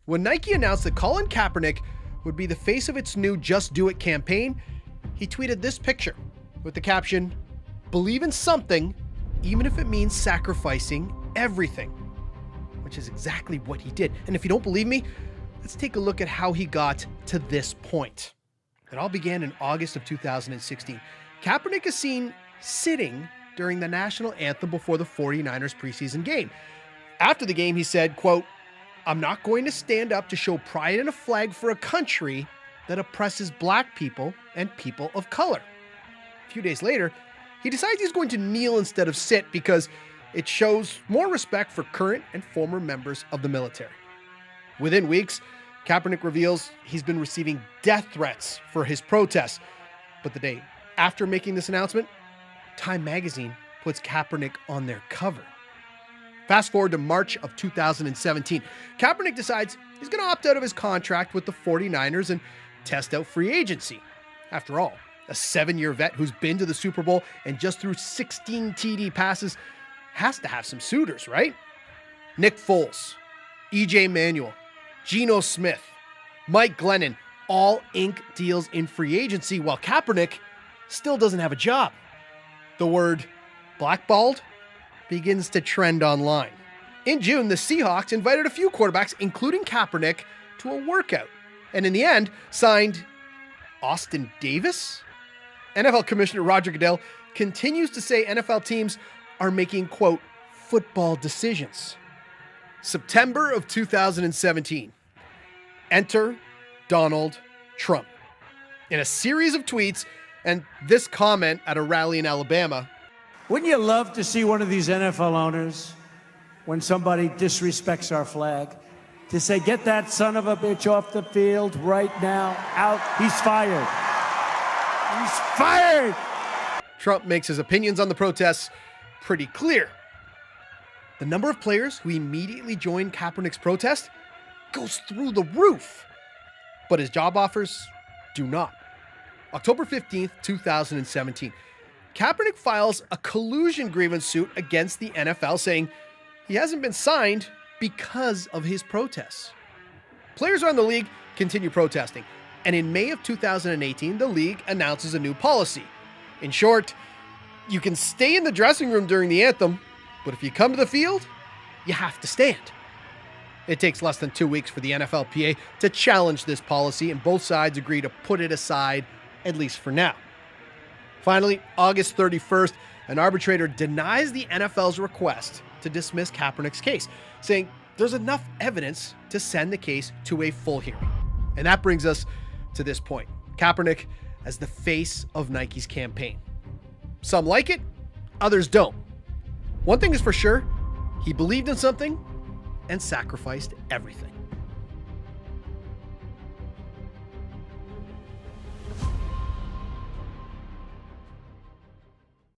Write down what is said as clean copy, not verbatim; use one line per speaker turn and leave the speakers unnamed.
When Nike announced that Colin Kaepernick would be the face of its new Just Do It campaign, he tweeted this picture with the caption, "Believe in something, even if it means sacrificing everything," which is exactly what he did. And if you don't believe me, let's take a look at how he got to this point. It all began in August of 2016. Kaepernick is seen sitting during the national anthem before the 49ers preseason game. After the game, he said, quote, "I'm not going to stand up to show pride in a flag for a country that oppresses black people and people of color." A few days later, he decides he's going to kneel instead of sit because it shows more respect for current and former members of the military. Within weeks, Kaepernick reveals he's been receiving death threats for his protests. But the day after making this announcement, Time magazine puts Kaepernick on their cover. Fast forward to March of 2017. Kaepernick decides he's going to opt out of his contract with the 49ers and test out free agency. After all, a 7-year vet who's been to the Super Bowl and just threw 16 TD passes has to have some suitors, right? Nick Foles, EJ Manuel, Geno Smith, Mike Glennon all ink deals in free agency while Kaepernick still doesn't have a job. The word blackballed begins to trend online. In June, the Seahawks invited a few quarterbacks, including Kaepernick, to a workout, and in the end, signed Austin Davis? NFL Commissioner Roger Goodell continues to say NFL teams are making, quote, football decisions. September of 2017. Enter Donald Trump. In a series of tweets and this comment at a rally in Alabama,
"Wouldn't you love to see one of these NFL owners, when somebody disrespects our flag, to say, 'Get that son of a bitch off the field right now, out, he's fired. He's fired!'"
Trump makes his opinions on the protests pretty clear. The number of players who immediately joined Kaepernick's protest goes through the roof, but his job offers do not. October 15th, 2017. Kaepernick files a collusion grievance suit against the NFL, saying he hasn't been signed because of his protests. Players around the league continue protesting, and in May of 2018, the league announces a new policy. In short, you can stay in the dressing room during the anthem, but if you come to the field, you have to stand. It takes less than 2 weeks for the NFLPA to challenge this policy, and both sides agree to put it aside, at least for now. Finally, August 31st, an arbitrator denies the NFL's request to dismiss Kaepernick's case, saying there's enough evidence to send the case to a full hearing. And that brings us to this point. Kaepernick as the face of Nike's campaign. Some like it, others don't. One thing is for sure, he believed in something and sacrificed everything.